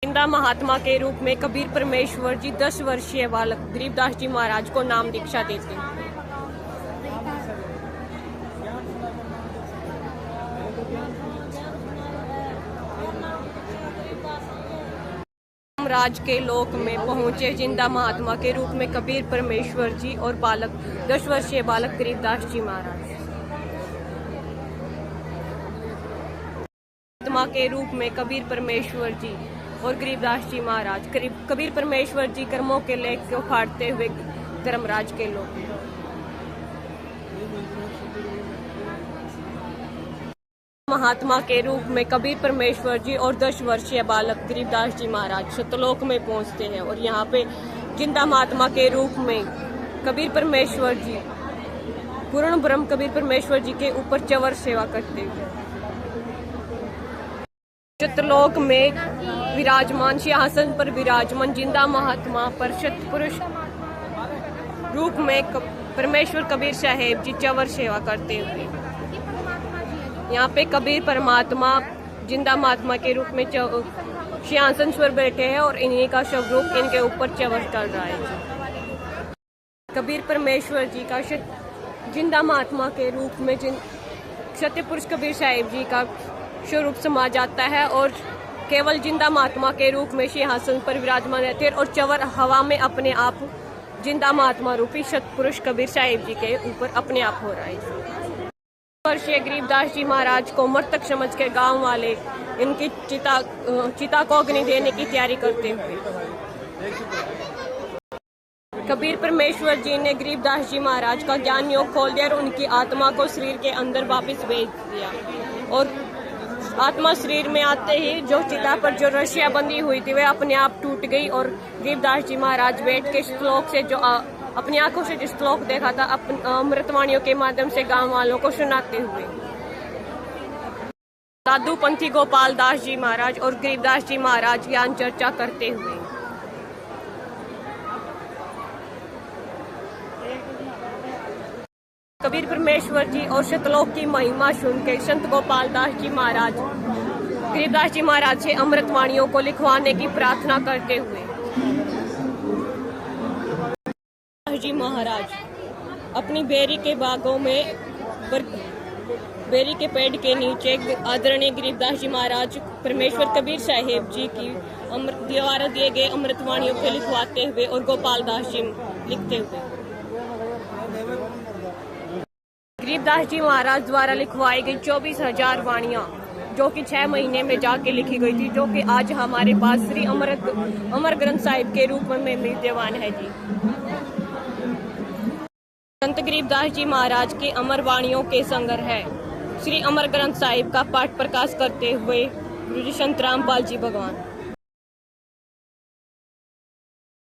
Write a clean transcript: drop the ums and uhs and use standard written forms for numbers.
जिंदा महात्मा के रूप में कबीर परमेश्वर जी 10 वर्षीय बालक गरीबदास जी महाराज को नाम दीक्षा देते हैं। राज के लोक में पहुंचे जिंदा महात्मा के रूप में कबीर परमेश्वर जी और बालक 10 वर्षीय बालक गरीबदास जी महाराज महात्मा के रूप में कबीर परमेश्वर जी और गरीबदास जी महाराज। कबीर परमेश्वर जी कर्मों के लेख को फाड़ते हुए धर्मराज के लोग। महात्मा के रूप में कबीर परमेश्वर जी और 10 वर्षीय बालक गरीबदास जी महाराज सतलोक में पहुंचते हैं और यहाँ पे जिंदा महात्मा के रूप में कबीर परमेश्वर जी पूर्ण ब्रह्म कबीर परमेश्वर जी के ऊपर चवर सेवा करते हैं। सतलोक में विराजमान सिंहासन पर विराजमान जिंदा महात्मा पर सतपुरुष रूप में परमेश्वर कबीर साहेब जी चवर सेवा करते हुए यहाँ पे कबीर परमात्मा जिंदा महात्मा के रूप में सिंहासन पर बैठे हैं और इन्हीं का स्वरूप इनके ऊपर चवर कर रहा है। कबीर परमेश्वर जी का जिंदा महात्मा के रूप में सत्यपुरुष कबीर साहेब जी का स्वरूप समा जाता है और केवल जिंदा महात्मा के रूप में सिंहासन पर विराजमान रहते हैं और चवर हवा में अपने आप जिंदा महात्मा रूपी सतपुरुष कबीर साहिब जी के ऊपर अपने आप हो रहा है। वर्षीय गरीबदास जी महाराज को मृतक समझ के गांव वाले इनकी चिता को अग्नि देने की तैयारी करते हुए कबीर परमेश्वर जी ने गरीबदास जी महाराज का ज्ञान योग खोल दिया और उनकी आत्मा को शरीर के अंदर वापस भेज दिया और आत्मा शरीर में आते ही जो चिता पर जो रस्सियां बंधी हुई थी वे अपने आप टूट गई और गरीबदास जी महाराज बैठ के श्लोक से जो अपनी आंखों से जो श्लोक देखा था अमृतवाणियों के माध्यम से गांव वालों को सुनाते हुए साधु पंथी गोपाल दास जी महाराज और गरीबदास जी महाराज ज्ञान चर्चा करते हुए कबीर परमेश्वर जी और सतलोक की महिमा सुनकर संत गोपाल दास जी महाराज गरीबदास जी महाराज से अमृतवाणियों को लिखवाने की प्रार्थना करते हुए जी महाराज अपनी बेरी के बागों में बेरी के पेड़ के नीचे आदरणीय गरीबदास जी महाराज परमेश्वर कबीर साहेब जी की द्वारा दिए गए अमृतवाणियों को लिखवाते हुए और गोपाल दास जी लिखते हुए गरीबदास जी महाराज द्वारा लिखवाई गई 24,000 वाणियां जो कि 6 महीने में जाके लिखी गई थी, जो कि आज हमारे पास श्री अमर ग्रंथ साहिब के रूप में विद्यमान है जी। संत गरीबदास जी महाराज की अमर वाणियों के संग्रह है श्री अमर ग्रंथ साहिब का पाठ प्रकाश करते हुए गुरु जी संत रामपाल जी भगवान।